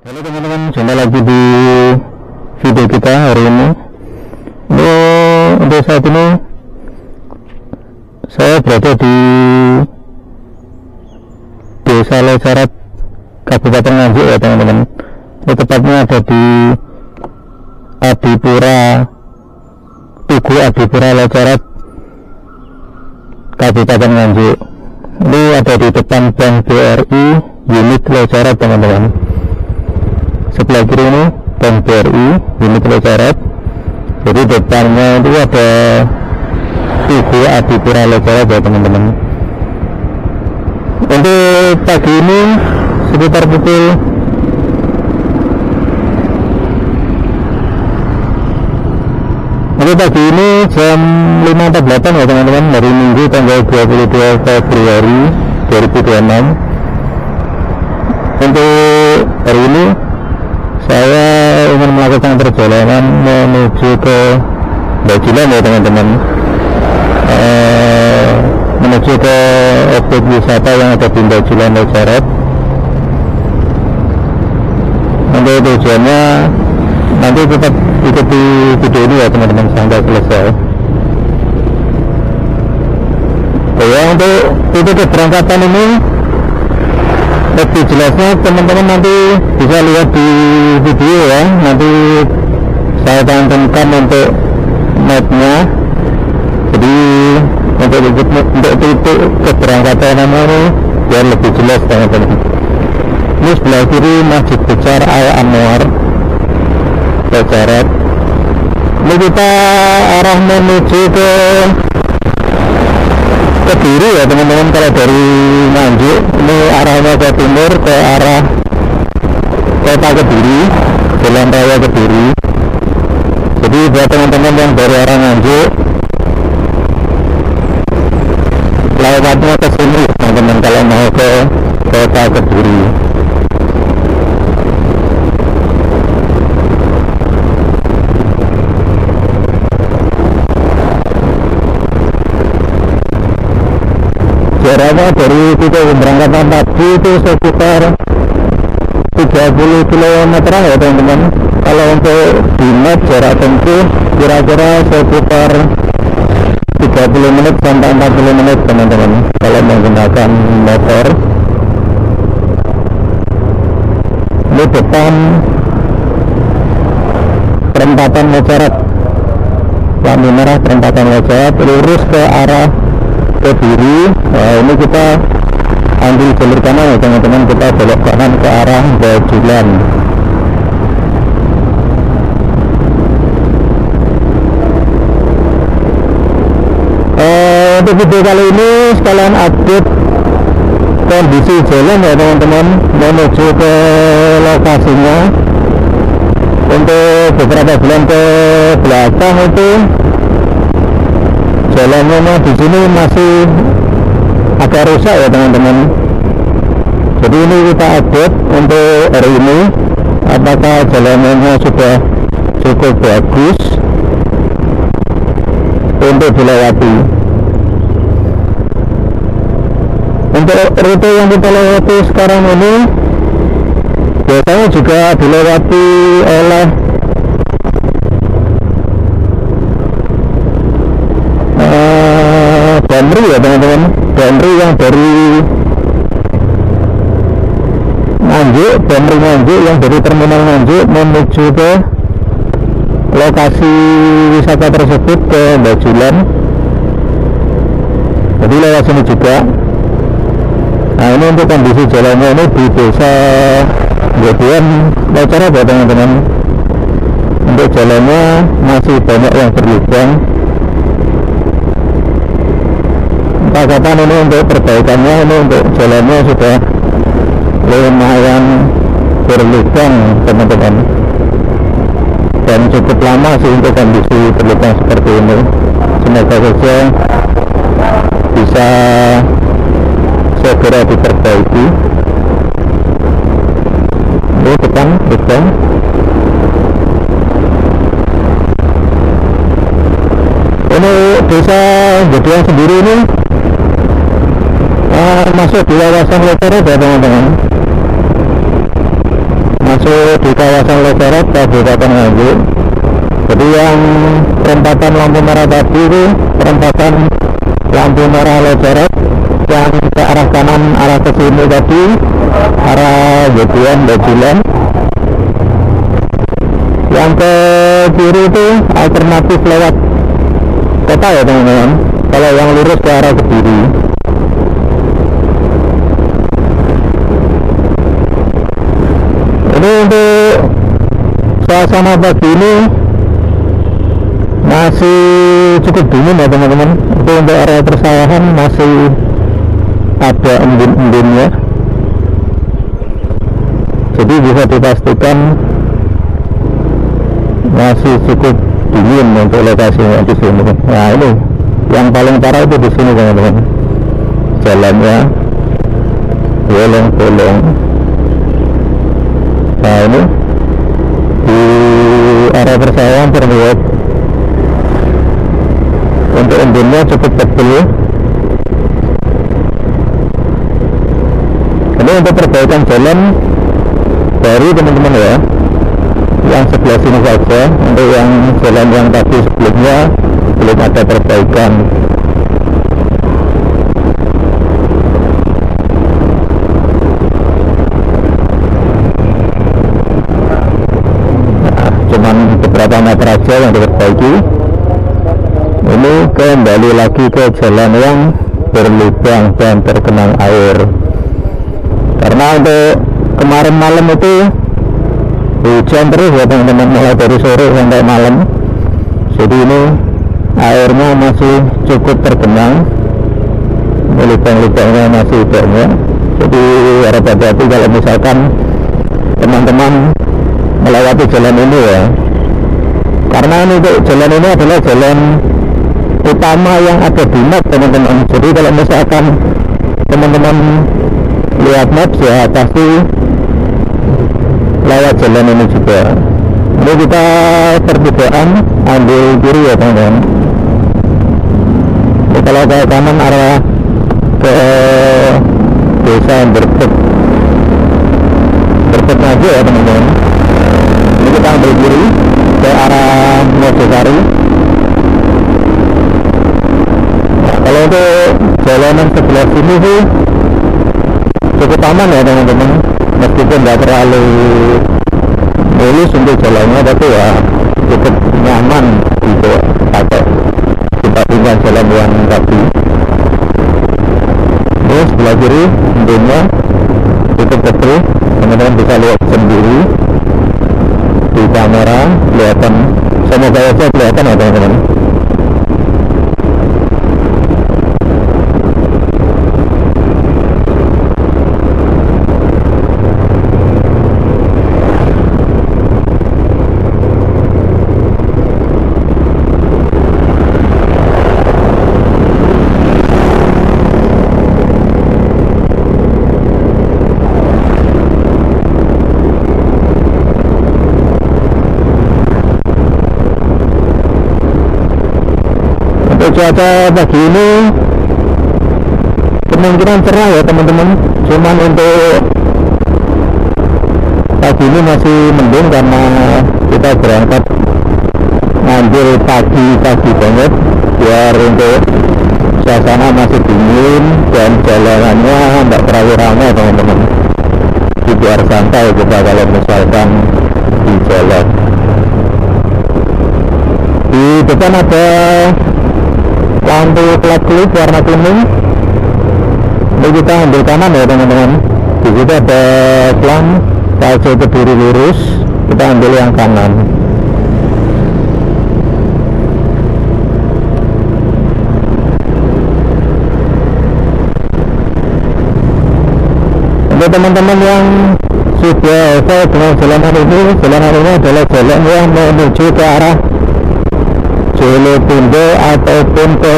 Halo teman-teman, jumpa lagi di video kita hari ini. Untuk saat ini saya berada di Desa Locarat, Kabupaten Nganjuk ya teman-teman. Ini tepatnya ada di Adipura, Tugu Adipura Locarat, Kabupaten Nganjuk. Ini ada di depan Bank BRI unit Locarat teman-teman. Sebelah kiri ini Bank BRI unit Locarat. Jadi depannya itu ada Tugu Adipura Locarat ya teman-teman. Untuk pagi ini sekitar pukul jam 5.48 ya teman-teman, hari Minggu tanggal 22 Februari 2026. Untuk hari ini saya ingin melakukan perjalanan menuju ke Bajulan ya teman-teman, menuju ke objek wisata yang ada di Bajulan Locarat. Untuk tujuannya nanti tetap ikuti video ini ya teman-teman sampai selesai. Ya, untuk titik keberangkatan ini lebih jelasnya teman-teman nanti bisa lihat di video ya. Nanti saya cantumkan untuk mapnya. Jadi untuk titik keberangkatan ini biar lebih jelas teman-teman. Ini sebelah kiri Masjid Besar Al Anwar Locarat. Ini kita arah menuju ke Kediri ya teman-teman. Kalau dari Nganjuk ini arahnya ke timur, ke arah kota Kediri, jalan raya Kediri. Jadi buat teman-teman yang dari arah Nganjuk, lewatnya ke sini teman-teman kalau mau ke kota Kediri. Jaraknya dari titik keberangkatan tadi itu sekitar 30 km ya teman-teman. Kalau untuk di map jarak tempuh kira-kira sekitar 30 menit sampai 40 menit teman-teman kalau menggunakan motor. Ini depan perempatan Locarat, lampu merah perempatan Locarat, lurus ke arah Kediri. Nah, ini kita ambil jalur kanan ya teman-teman, kita belok kanan ke arah Bajulan. Untuk video kali ini sekalian update kondisi jalan ya teman-teman menuju ke lokasinya. Untuk beberapa bulan ke belakang itu jalannya di sini masih agak rusak ya teman-teman. Jadi ini kita update untuk hari ini apakah jalannya sudah cukup bagus untuk dilewati. Untuk rute yang kita lewati sekarang ini biasanya juga dilewati oleh Damri ya teman-teman, Damri yang dari Nganjuk, Damri Nganjuk yang dari terminal Nganjuk menuju ke lokasi wisata tersebut ke Bajulan. Jadi lewat sini juga. Nah ini untuk kondisi jalannya ini di desa Bajulan Locarat ya teman-teman. Untuk jalannya masih banyak yang berlubang. Kapan ini untuk perbaikannya, ini untuk jalannya sudah lumayan berlubang teman-teman, dan cukup lama sih untuk kondisi berlubang seperti ini. Semoga saja bisa segera diperbaiki. Ini depan lubang. Ini desa Gedean sendiri ini masuk di kawasan Locarat ya teman-teman. masuk di kawasan Lojorat Kabupaten Nganjuk. Jadi yang perempatan lampu merah tadi itu perempatan lampu merah Lojorat, yang ke arah kanan arah ke sini tadi arah Jatian Bajulan, yang ke kiri itu alternatif lewat kota ya teman-teman, kalau yang lurus ke arah Kediri. Ini untuk suasana pagi ini masih cukup dingin ya teman-teman. Itu untuk area persawahan masih ada embun-embunnya, jadi bisa dipastikan masih cukup dingin untuk lokasinya di sini. Nah ini yang paling parah itu di sini teman-teman, jalannya bolong-bolong. Nah ini di area persawahan terlihat untuk embunnya cukup tebal. Ini untuk perbaikan jalan baru teman-teman ya, yang sebelah sini saja. Untuk yang jalan yang tadi sebelumnya belum ada perbaikan. Nah, cuman beberapa meter aja yang diperbaiki. Ini kembali lagi ke jalan yang berlubang dan tergenang air, karena untuk kemarin malam itu hujan terus ya teman-teman, mulai dari sore sampai malam. Jadi ini airnya masih cukup tergenang, lubang-lubangnya masih banyak. Jadi harap hati-hati kalau misalkan teman-teman melewati jalan ini ya, karena ini jalan ini adalah jalan utama yang ada di map teman-teman. Jadi kalau misalkan teman-teman lihat map ya pasti lewat jalan ini juga. Ini kita pertigaan ambil kiri ya teman-teman. Kalau ke kanan arah ke desa Berbet aja ya teman-teman. Ini kita ambil kiri ke arah Mojosari. Nah, kalau untuk jalanan sebelah sini sih cukup aman ya teman-teman, meskipun nggak terlalu mulus untuk jalannya, tapi ya cukup nyaman gitu pakai dibandingkan jalan yang tadi. Ini sebelah kiri embunnya cukup tebal, teman-teman bisa lihat sendiri di kamera, kelihatan, semoga aja kelihatan ya teman-teman. Cuaca pagi ini kemungkinan cerah ya teman-teman, cuman untuk pagi ini masih mendung karena kita berangkat ngambil pagi-pagi banget, biar untuk suasana masih dingin dan jalanannya tidak terlalu ramai teman-teman. Biar santai kita kalau misalkan di jalan. Di depan ada lampu flat klip warna kuning. Ini kita ambil kanan ya teman-teman. Di situ ada pelang kalau Kediri lurus, kita ambil yang kanan. Untuk teman-teman yang sudah hafal dengan jalanan ini adalah jalan yang menuju ke arah Jolotundo ataupun ke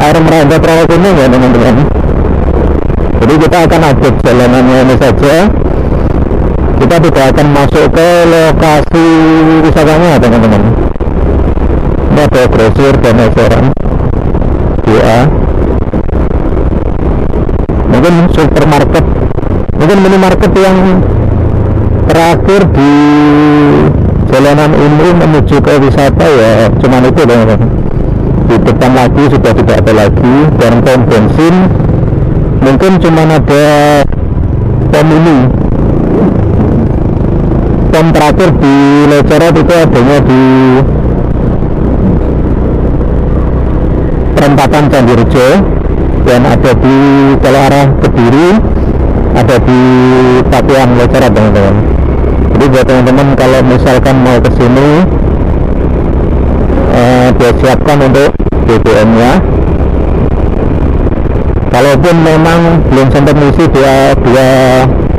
Air Merangga Rawakuning ya teman-teman. Jadi kita akan update jalanannya ini saja, kita tidak akan masuk ke lokasi wisatanya teman-teman. Ini ada brosur dan eseran DA, mungkin supermarket, mungkin minimarket yang Terakhir di jalanan ini menuju ke wisata ya cuman itu teman-teman. Di depan lagi sudah tidak ada lagi, dan pom bensin mungkin cuma ada pom ini. Pom terakhir di Locorot itu adanya di perempatan Candirejo, dan ada di kalau arah Kediri ada di Pakuan Locorot teman-teman. Jadi buat teman-teman kalau misalkan mau ke sini dia siapkan untuk BBM nya. Kalaupun memang belum sempat ngisi dua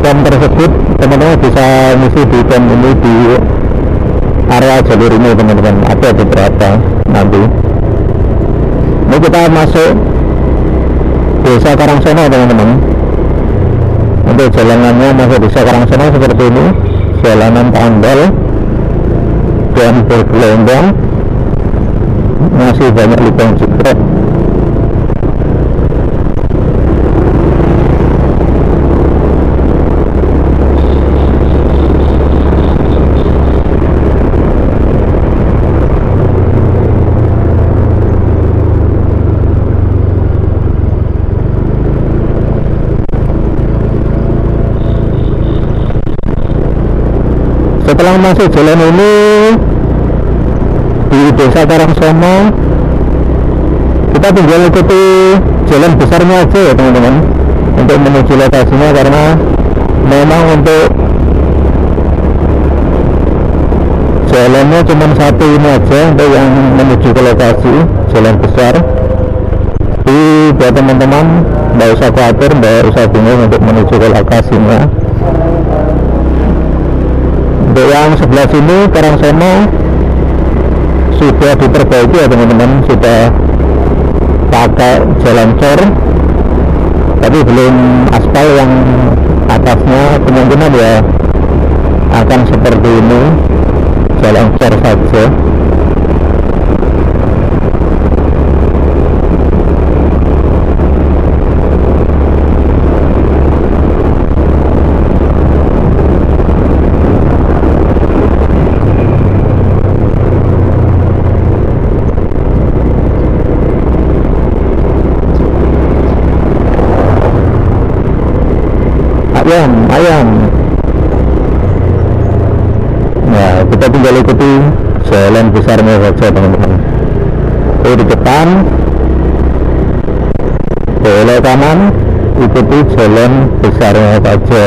pom tersebut, teman-teman bisa ngisi di pom ini di area jalur ini teman-teman, ada beberapa nanti. Ini kita masuk desa Karangsono teman-teman. Untuk jalanannya masuk desa Karangsono seperti ini, jalanan tandal dan bergelombang, masih banyak lubang jegrek. Setelah masuk jalan ini di desa Karangsono, kita tinggal ikuti jalan besarnya aja ya teman-teman untuk menuju lokasinya, karena memang untuk jalannya cuma satu ini aja untuk yang menuju ke lokasi jalan besar. Jadi buat teman-teman nggak usah khawatir, nggak usah bingung untuk menuju ke lokasinya. Untuk yang sebelah sini Karangsono sudah diperbaiki ya teman-teman, sudah pakai jalan cor, tapi belum aspal. Yang atasnya kemungkinan ya akan seperti ini, jalan cor saja. ayam. Nah, kita tinggal ikuti jalan besarnya saja teman-teman. Di depan belok kanan, ikuti jalan besarnya saja.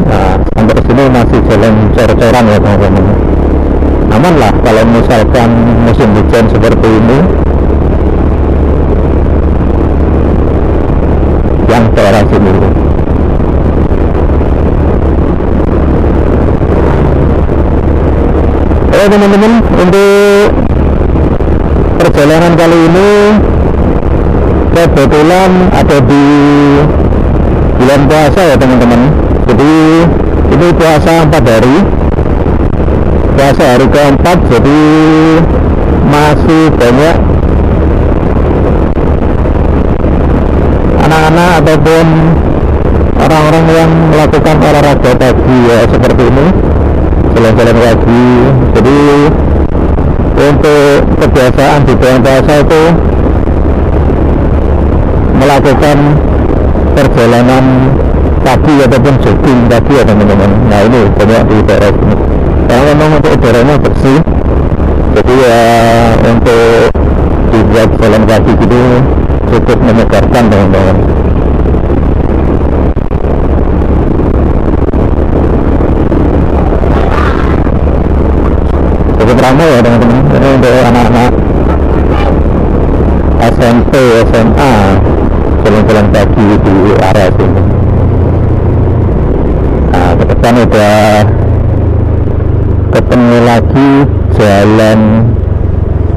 Nah, sampai sini masih jalan cor-coran ya teman-teman. Aman lah kalau misalkan musim hujan seperti ini. Yang daerah sini teman-teman, untuk perjalanan kali ini kebetulan ada di bulan puasa ya teman-teman. Jadi ini puasa 4 hari, puasa hari keempat, jadi masih banyak anak-anak ataupun orang-orang yang melakukan olahraga pagi ya seperti ini, jalan-jalan pagi. Jadi untuk kebiasaan di bulan puasa itu melakukan perjalanan pagi ataupun jogging pagi ya teman-teman. Nah ini banyak di daerah ini, karena memang untuk udaranya bersih, jadi ya untuk dibuat jalan pagi gitu cukup menyegarkan teman-teman. Cukup ramai ya teman-teman. Ini untuk anak-anak SMP, SMA jalan-jalan pagi di area sini. Nah, ke depan udah ketemu lagi jalan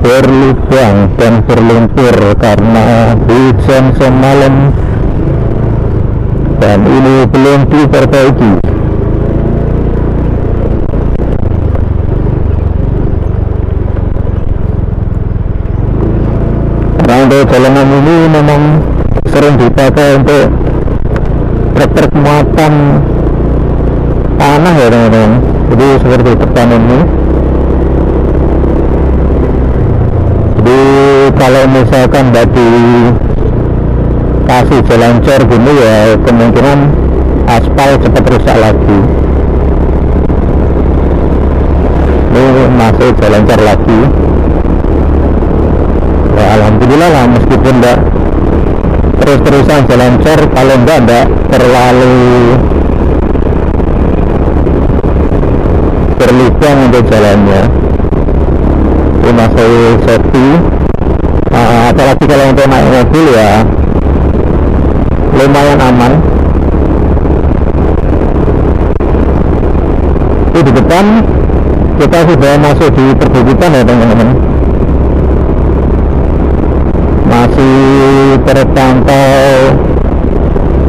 berlubang dan berlumpur karena hujan semalam, dan ini belum diperbaiki. Untuk jalanan ini memang sering dipakai untuk truk-truk muatan tanah ya teman-teman. Jadi seperti depan ini. Jadi kalau misalkan nggak dikasih jalan cor gini ya kemungkinan aspal cepat rusak lagi. Ini masuk jalan cor lagi. Ya alhamdulillah lah, meskipun enggak terus-terusan jalan cor, kalau enggak terlalu berlubang untuk jalannya. Ini masih safety. Apalagi kalau untuk naik mobil ya lumayan aman. Ini di depan kita sudah masuk di perbukitan ya teman-teman. Masih terpantau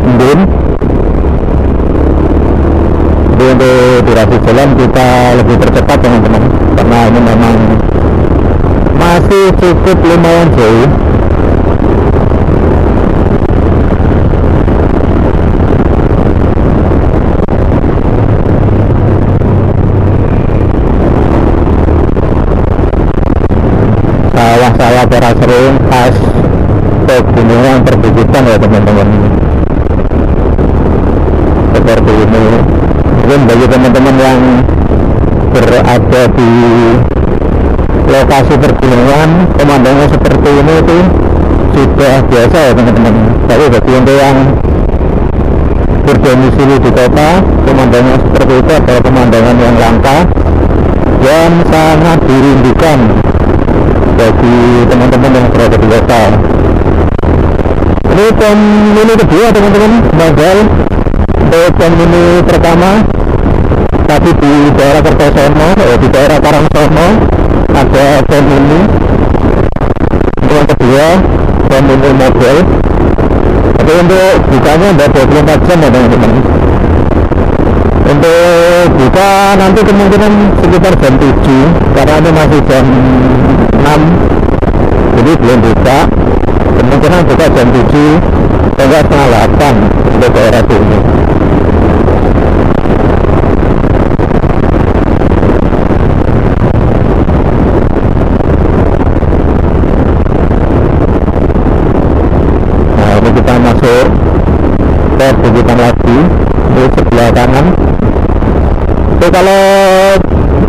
embun. Jadi untuk durasi jalan kita lebih percepat teman-teman, karena ini memang masih cukup lumayan jauh. Sawah-sawah terasering khas pegunungan perbukitan ya teman-teman, seperti ini. Mungkin bagi teman-teman yang berada di lokasi pergunungan, pemandangan seperti ini itu sudah biasa ya teman-teman. Tapi bagi untuk yang berdomisili di kota, pemandangan seperti itu adalah pemandangan yang langka dan sangat dirindukan bagi teman-teman yang berada di kota. Ini pemini kedua teman-teman, gagal. Untuk pemini pertama tadi di daerah Kertosono, di daerah Karangsono ada pemini. Yang kedua pemini mobil. Tapi untuk bukanya ada 24 jam ya teman-teman. Untuk buka nanti kemungkinan sekitar jam 7, karena ini masih jam 6, jadi belum buka. Kemungkinan buka jam 7 hingga setengah 8 untuk daerah sini. Nah ini kita masuk ke perbukitan lagi di sebelah kanan. Jadi kalau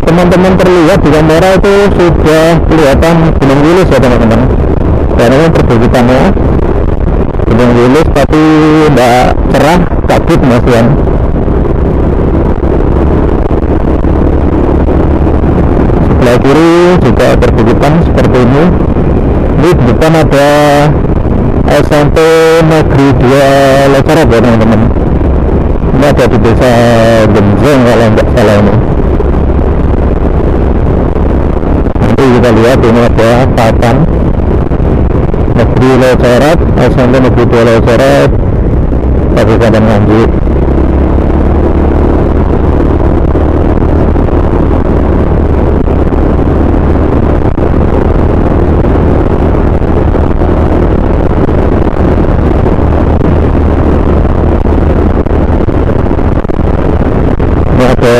teman-teman terlihat di kamera itu sudah kelihatan Gunung Wilis ya teman-teman. Dan ini perbukitannya Gunung Wilis, tapi tidak cerah, kabut masian. Sebelah kiri juga perbukitan seperti ini. Di depan ada SMP Negeri 2 Locarot ya teman-teman. Ini ada di desa Genjeng kalau nggak salah ini. Nanti kita lihat ini ada papan Negeri Locarot, SMP Negeri 2 Locarot, Kabupaten Nganjuk. Ini ada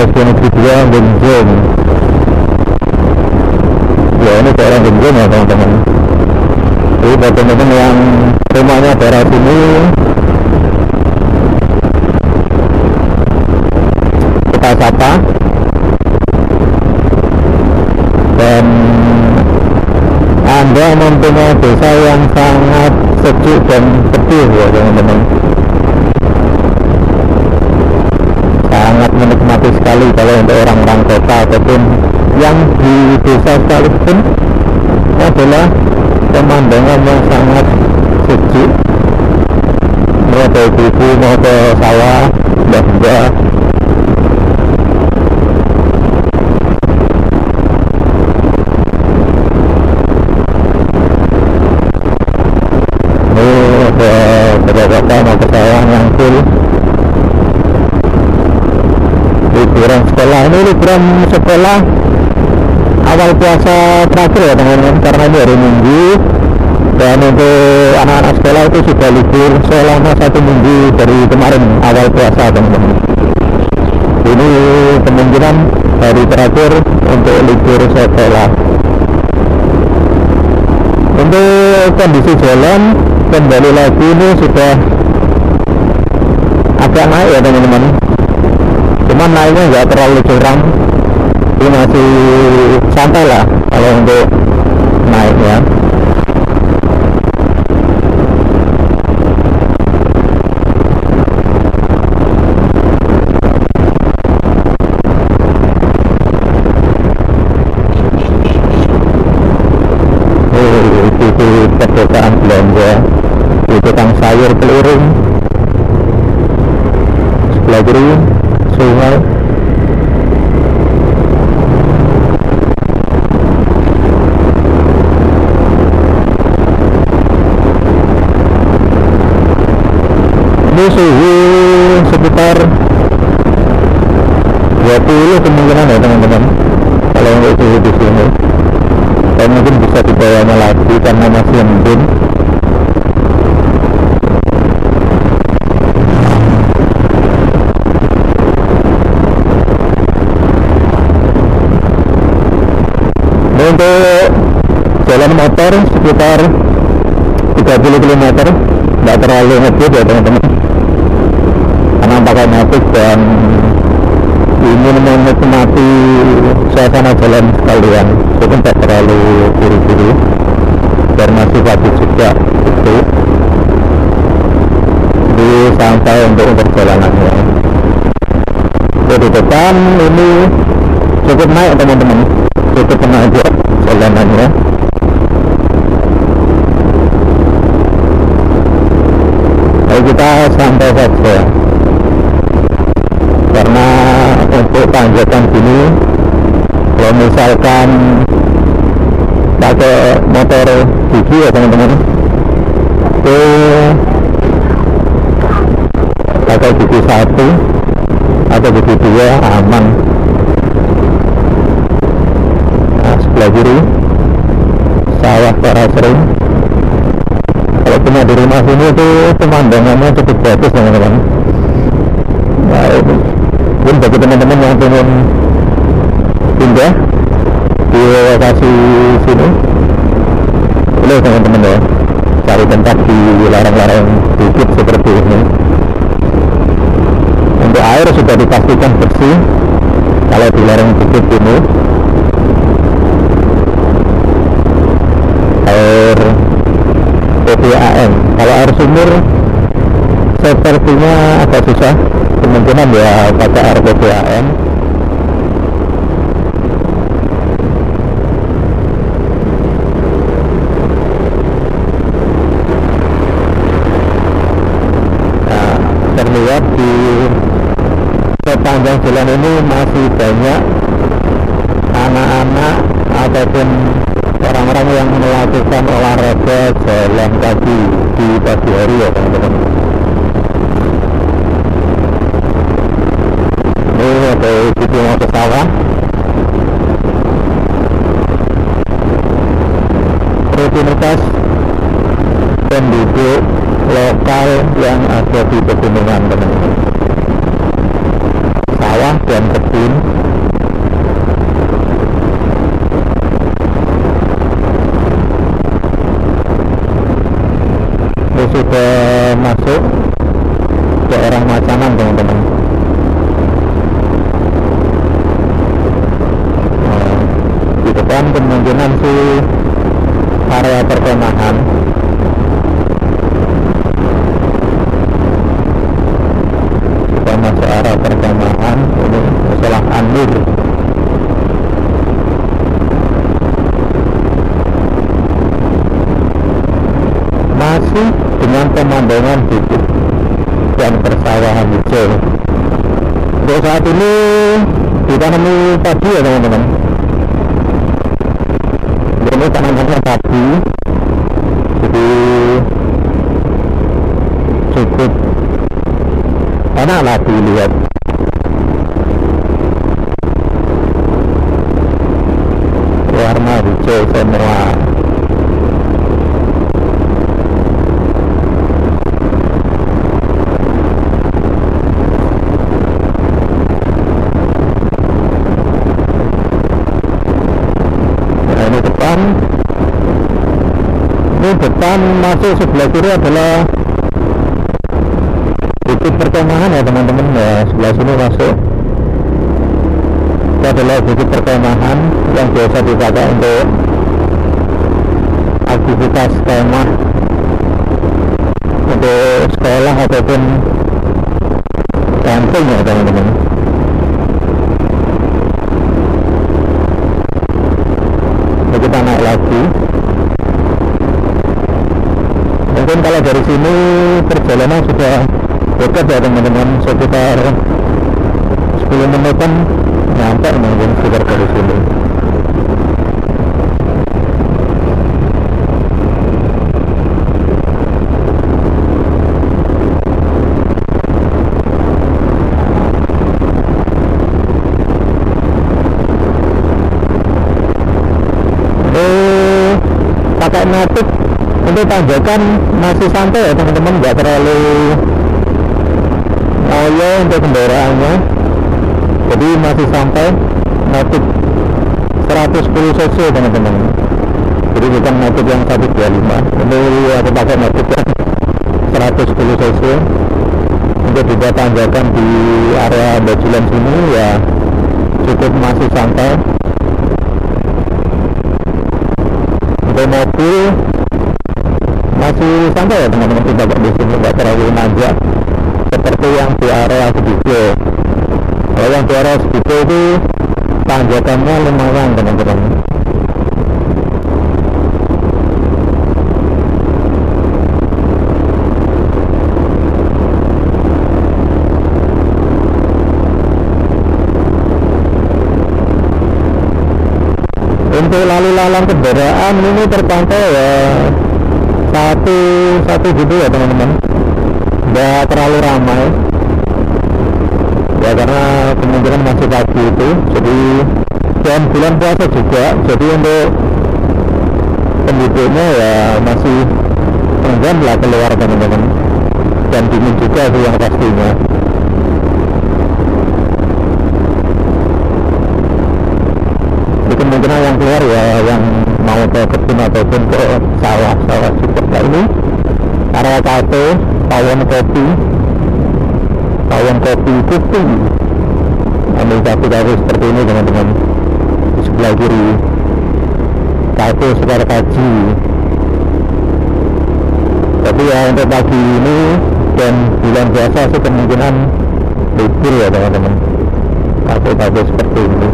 SMP Negeri 2 Genjeng. Ya ini daerah Genjeng ya teman-teman. Jadi bagi teman-teman yang rumahnya daerah sini, kita sapa. Dan Anda mempunyai desa yang sangat sejuk dan sepi ya teman-teman. Sangat menikmati sekali kalau untuk orang-orang kota ataupun yang di desa sekalipun. Ini adalah pemandangan yang sangat sejuk. Mau ke ibu, mau ke sawah, mbak-mbak. Ini ada bapak-bapak mau ke sawah nyangkul. Liburan sekolah, ini liburan sekolah awal puasa terakhir ya teman-teman, karena ini hari Minggu. Dan untuk anak-anak sekolah itu sudah libur selama 1 minggu dari kemarin awal puasa teman-teman. Ini kemungkinan hari terakhir untuk libur sekolah. Untuk kondisi jalan kembali lagi ini sudah agak naik ya teman-teman, cuman naiknya nggak terlalu curam, ini masih santai lah kalau untuk naiknya. Itu pedesaan belanja, itu tukang sayur keliling, sebelah kiri sungai. Ini suhu sekitar 20 kemungkinan ya teman-teman kalau untuk suhu di sini. Dan mungkin bisa dibawanya lagi karena masih embun. Untuk jalan motor sekitar 30 km, nggak terlalu ngebut ya teman-teman, karena pakai matic dan ingin menikmati suasana jalan sekalian, itu tidak terlalu buru-buru biar masih pagi juga itu di santai untuk perjalanannya. Di depan ini cukup naik teman-teman, cukup menanjak jalanannya. Jadi kita santai saja karena untuk tanjakan gini kalau misalkan pakai motor gigi ya teman-teman, itu pakai gigi 1 atau gigi 2 aman. Nah, sebelah kiri sawah Karasering. Kalau cuma di rumah sini itu pemandangannya cukup bagus teman-teman. Nah, ini mungkin bagi teman-teman yang ingin pindah di lokasi sini, boleh teman-teman ya, cari tempat di lereng-lereng bukit seperti ini. Untuk air sudah dipastikan bersih kalau di lereng bukit ini. Air PDAM, kalau air sumur sepertinya agak susah, kemungkinan ya pakai air PDAM. Nah, terlihat di sepanjang jalan ini masih banyak anak-anak ataupun orang-orang yang melakukan olahraga jalan kaki di pagi hari ya teman-teman. Ini ada video mau ke sawah. Rutinitas penduduk lokal yang ada di pegunungan teman-teman. Sawah dan kebun. Ini sudah masuk daerah Macanan teman-teman. Di depan kemungkinan sih area perkemahan. Kita masuk area perkemahan. Ini masalah Anur. Masih dengan pemandangan bukit dan persawahan hijau. Untuk saat ini ditanami padi ya teman-teman. Ini tanamannya padi, jadi cukup enak lah dilihat. Warna hijau semua. Ini depan masuk sebelah kiri adalah bukit perkemahan ya teman-teman ya. Sebelah sini masuk, itu adalah bukit perkemahan yang biasa dipakai untuk aktivitas kemah untuk sekolah ataupun camping ya teman-teman. Kita naik lagi. Mungkin kalau dari sini perjalanan sudah dekat ya teman-teman, sekitar 10 menitan nyampe mungkin sekitar dari sini. Pakai natif untuk tanjakan masih santai ya teman-teman, nggak terlalu ngoyo untuk kendaraannya, jadi masih santai. Natif 110 cc teman-teman, jadi bukan natif yang 125. Ini aku pakai natif yang 110 cc untuk juga tanjakan di area Bajulan sini ya cukup masih santai. Untuk mobil masih santai ya teman-teman, tidak di sini tidak terlalu nanjak seperti yang di area Segido. Kalau yang di area Segido itu tanjakannya lumayan teman-teman. Untuk lalu lalang kendaraan ini terpantau ya satu gitu ya teman-teman, nggak terlalu ramai ya karena kemungkinan masih pagi itu, jadi dan bulan puasa juga, jadi untuk penduduknya ya masih enggan lah keluar teman-teman, dan dingin juga sih yang pastinya. Kemungkinan yang keluar ya yang mau ke kebun ataupun ke sawah-sawah juga. Nah, ini area kafe pawon kopi ambil kafe seperti ini teman-teman. Di sebelah kiri kafe Sekar Kaji. Tapi ya untuk pagi ini dan bulan biasa sih kemungkinan libur ya teman-teman, kafe seperti ini.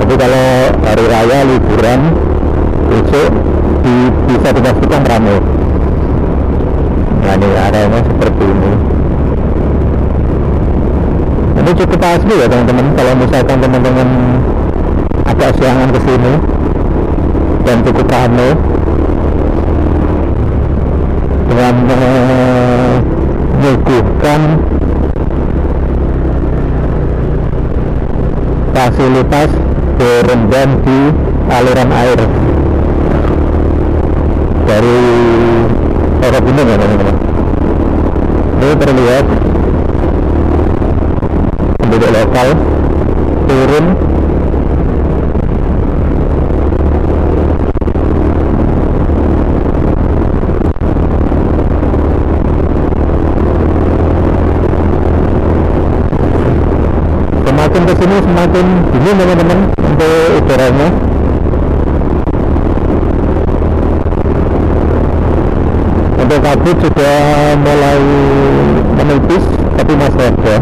Tapi kalau hari raya liburan besok bisa dipastikan ramai. Nah ini areanya seperti ini. Ini cukup asli ya teman-teman, kalau misalkan teman-teman agak siangan ke sini dan cukup ramai dengan menyuguhkan fasilitas berendam di aliran air dari Kota Gunung ya teman-teman. Ini terlihat penduduk lokal turun semakin kesini semakin dingin teman-teman untuk udaranya. Untuk kabut sudah mulai menipis tapi masih ada.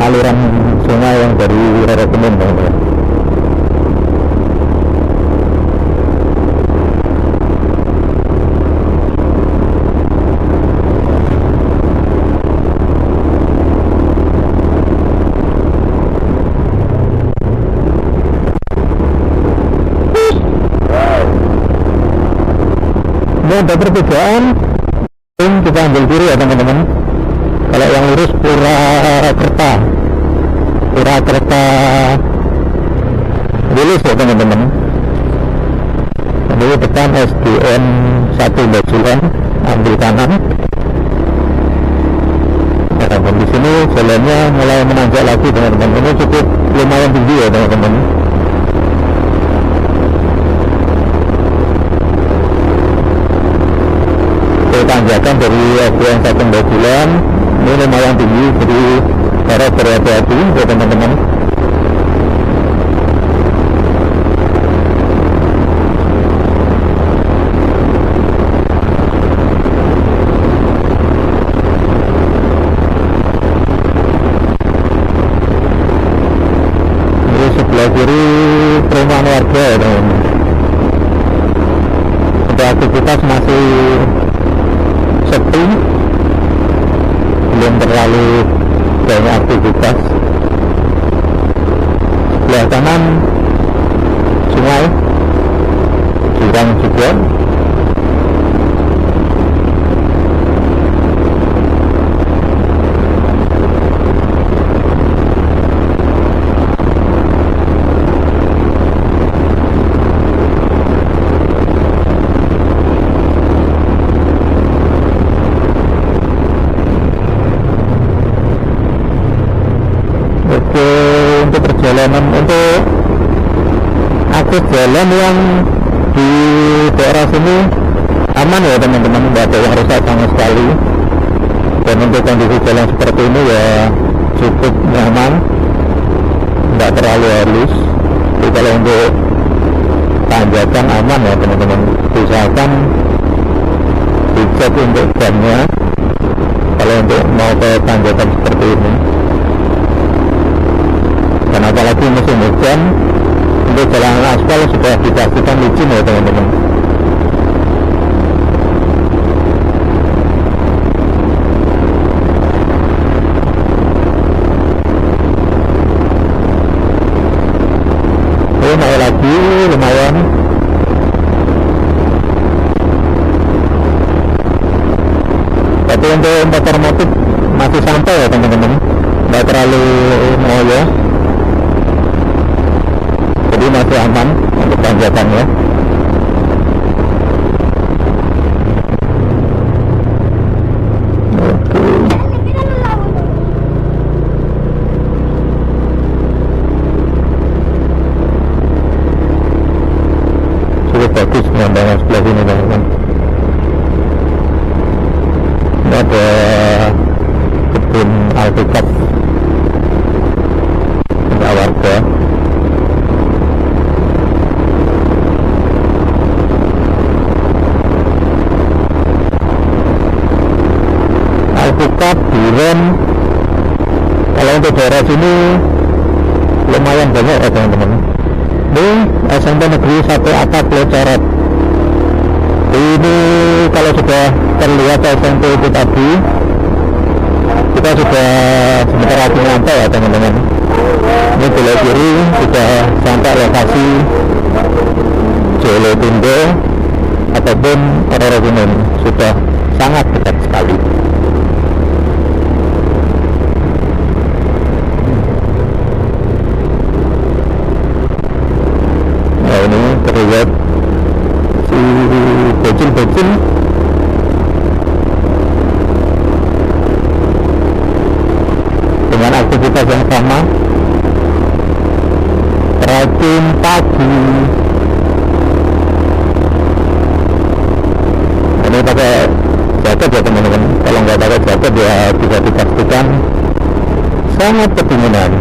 Aliran sungai yang dari Rorokemin teman-teman. Ini ada pertigaan, kita ambil kiri ya teman-teman. Kalau yang lurus Purwakerta rilis ya teman-teman. Jadi tekan SDN 1 Bajulan, ambil kanan. Nah, dan di sini jalannya mulai menanjak lagi teman-teman. Ini cukup lumayan tinggi ya teman-teman. Tanjakan dari SDN 1 Bajulan ini lumayan tinggi, jadi harus berhati-hati ya teman-teman. Ini sebelah kiri perumahan warga ya teman-teman. Untuk aktivitas masih sepi, belum terlalu banyak aktivitas. Sebelah kanan sungai, jurang juga. Untuk perjalanan, untuk akses jalan yang di daerah sini aman ya teman-teman, tidak ada yang rusak sama sekali. Dan untuk kondisi jalan seperti ini ya cukup nyaman, tidak terlalu halus. Jadi kalau untuk tanjakan aman ya teman-teman, usahakan dicek untuk jamnya kalau untuk mau ke tanjakan seperti ini. Dan apalagi musim hujan, untuk jalan aspal sudah dipastikan licin ya teman-teman. Ini naik lagi lumayan. Tapi untuk motor motif masih santai ya teman-teman, tidak terlalu ngoyo. Jadi masih aman untuk tanjakannya. Oke. Cukup bagus pemandangan sebelah sini teman-teman. Ini ada kebun alpukat punya warga. Alpukat, duren, kalau untuk daerah sini lumayan banyak ya teman-teman. Ini SMP Negeri 1 Atap Locarat. Ini kalau sudah terlihat SMP itu tadi, kita sudah sebentar lagi nyampe ya teman-teman. Ini belok kiri sudah sampai lokasi Jolotundo ataupun Rorokunen, sudah sangat dekat sekali. Nah ini terlihat si bocil-bocil dengan aktivitas yang sama, trekking pagi. Ini pakai jaket ya teman-teman, kalau nggak pakai jaket ya bisa dipastikan sangat kedinginan.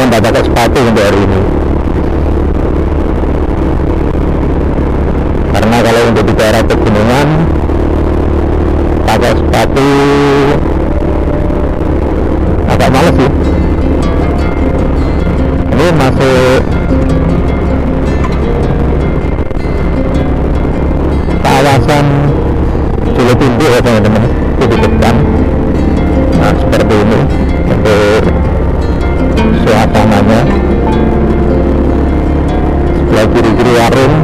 Nggak pakai sepatu untuk hari ini, karena kalau untuk di daerah pegunungan pakai sepatu agak males sih. Ini masuk kawasan Jolotundo ya teman-teman, itu di depan. Nah seperti ini untuk suasananya. Sebelah kiri-kiri warung.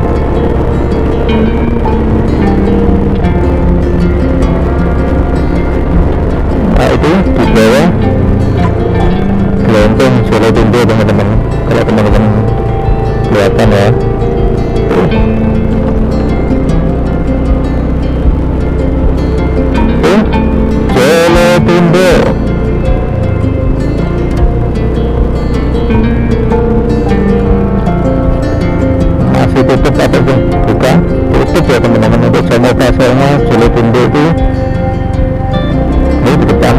Nah itu di bawah samping Jolotundo teman-teman, kalau teman-teman kelihatan ya. Jolotundo masih tutup atau buka? Tutup ya teman-teman. Untuk jam operasionalnya Jolotundo itu ini di depan,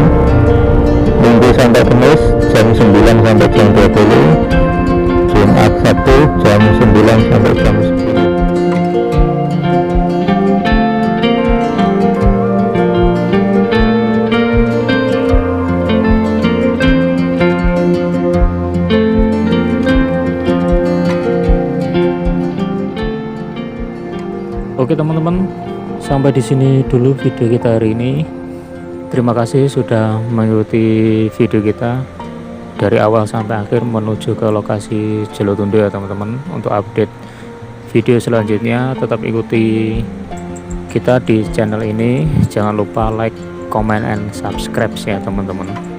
Minggu sampai Kamis jam 9 sampai jam 20, Jumat Sabtu jam 9 sampai jam 10. Oke teman-teman, sampai di sini dulu video kita hari ini. Terima kasih sudah mengikuti video kita dari awal sampai akhir menuju ke lokasi Jolotundo ya teman-teman. Untuk update video selanjutnya tetap ikuti kita di channel ini. Jangan lupa like, comment, and subscribe ya teman-teman.